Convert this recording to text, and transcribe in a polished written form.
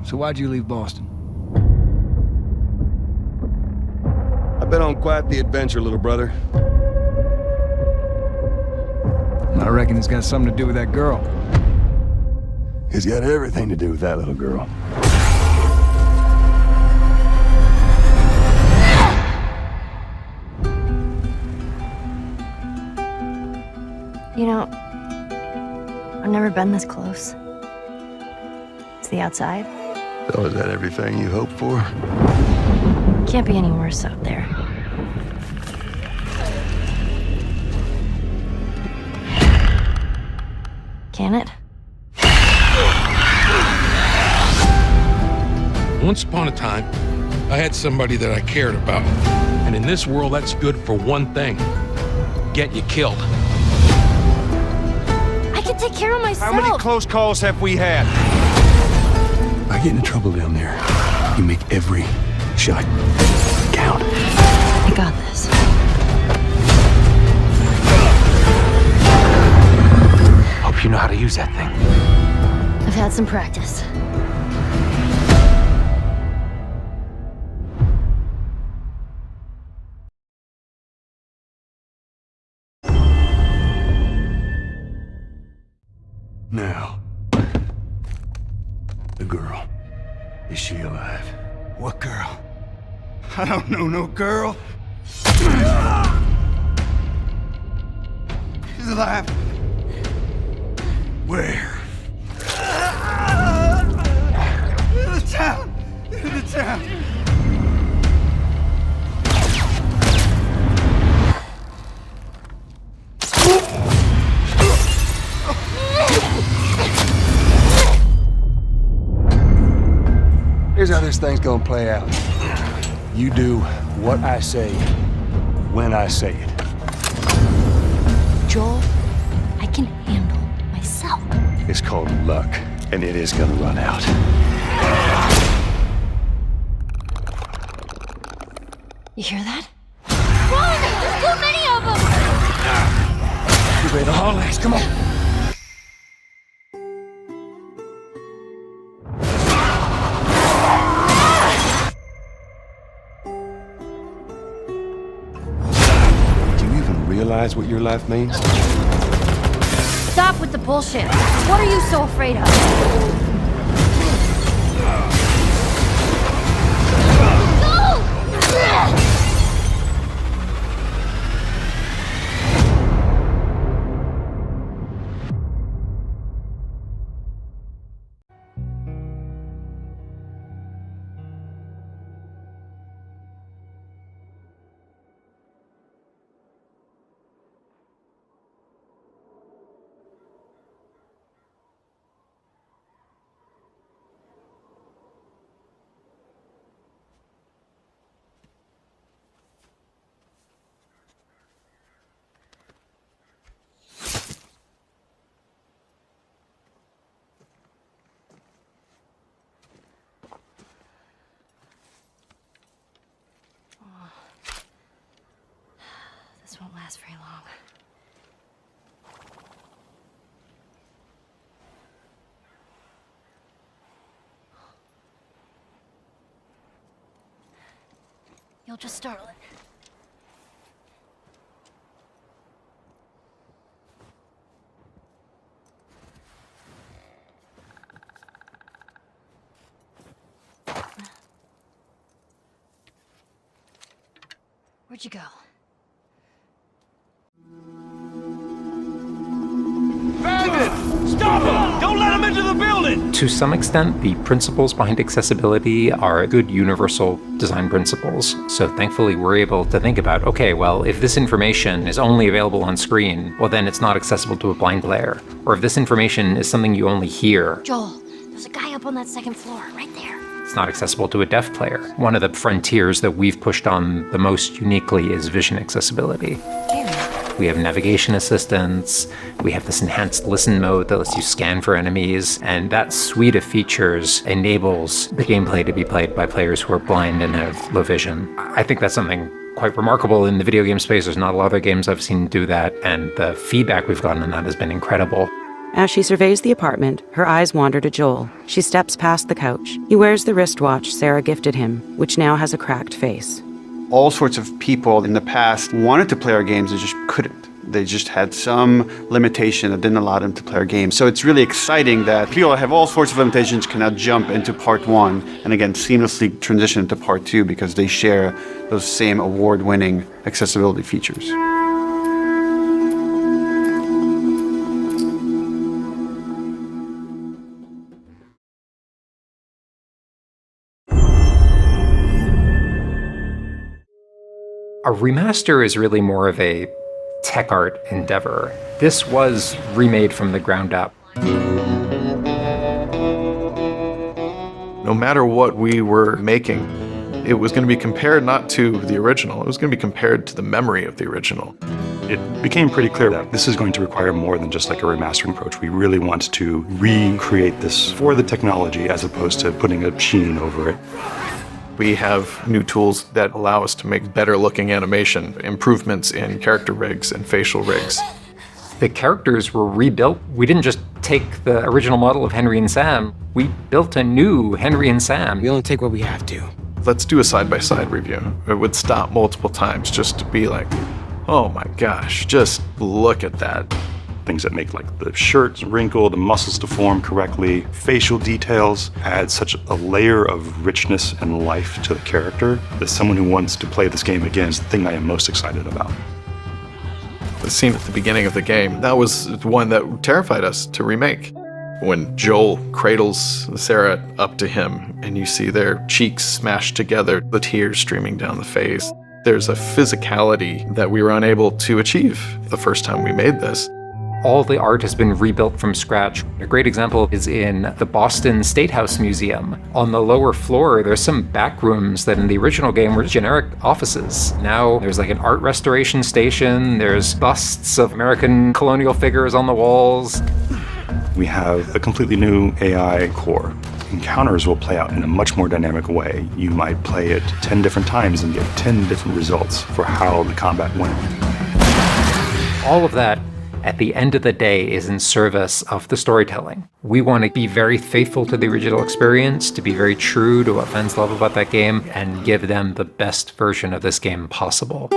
So why'd you leave Boston? I've been on quite the adventure, little brother. I reckon it's got something to do with that girl. It's got everything to do with that little girl. You know, I've never been this close. It's the outside. So is that everything you hoped for? Can't be any worse out there. Can it? Once upon a time, I had somebody that I cared about. And in this world, that's good for one thing. Get you killed. I can take care of myself. How many close calls have we had? I get into trouble down there. You make every shot count. I got this. Hope you know how to use that thing. I've had some practice. Now, the girl. Is she alive? What girl? I don't know no girl. She's alive. Where? In the town. In the town. Here's how this thing's gonna play out. You do what I say, when I say it. Joel, I can handle myself. It's called luck, and it is gonna run out. You hear that? Run! There's too many of them! You ready to haul ass? Come on. Realize what your life means? Stop with the bullshit. What are you so afraid of? This won't last very long. You'll just startle it. Where'd you go? Stop him! Don't let him into the building! To some extent, the principles behind accessibility are good universal design principles. So thankfully, we're able to think about, okay, well, if this information is only available on screen, well, then it's not accessible to a blind player. Or if this information is something you only hear, Joel, there's a guy up on that second floor, right there. it's not accessible to a deaf player. One of the frontiers that we've pushed on the most uniquely is vision accessibility. We have navigation assistance, we have this enhanced listen mode that lets you scan for enemies, and that suite of features enables the gameplay to be played by players who are blind and have low vision. I think that's something quite remarkable in the video game space. There's not a lot of games I've seen do that, and the feedback we've gotten on that has been incredible. As she surveys the apartment, her eyes wander to Joel. She steps past the couch. He wears the wristwatch Sarah gifted him, which now has a cracked face. All sorts of people in the past wanted to play our games and just couldn't. They just had some limitation that didn't allow them to play our games. So it's really exciting that people that have all sorts of limitations can now jump into part 1 and again seamlessly transition into part 2 because they share those same award-winning accessibility features. A remaster is really more of a tech art endeavor. This was remade from the ground up. No matter what we were making, it was going to be compared not to the original, it was going to be compared to the memory of the original. It became pretty clear that this is going to require more than just like a remastering approach. We really want to recreate this for the technology as opposed to putting a sheen over it. We have new tools that allow us to make better looking animation, improvements in character rigs and facial rigs. The characters were rebuilt. We didn't just take the original model of Henry and Sam. We built a new Henry and Sam. We only take what we have to. Let's do a side-by-side review. It would stop multiple times just to be like, oh my gosh, just look at that. Things that make like the shirts wrinkle, the muscles to form correctly, facial details add such a layer of richness and life to the character that someone who wants to play this game again is the thing I am most excited about. The scene at the beginning of the game, that was one that terrified us to remake. When Joel cradles Sarah up to him and you see their cheeks smashed together, the tears streaming down the face. There's a physicality that we were unable to achieve the first time we made this. All the art has been rebuilt from scratch. A great example is in the Boston State House Museum. On the lower floor, there's some back rooms that in the original game were generic offices. Now there's like an art restoration station, there's busts of American colonial figures on the walls. We have a completely new AI core. Encounters will play out in a much more dynamic way. You might play it 10 different times and get 10 different results for how the combat went. All of that, at the end of the day, is in service of the storytelling. We want to be very faithful to the original experience, to be very true to what fans love about that game, and give them the best version of this game possible.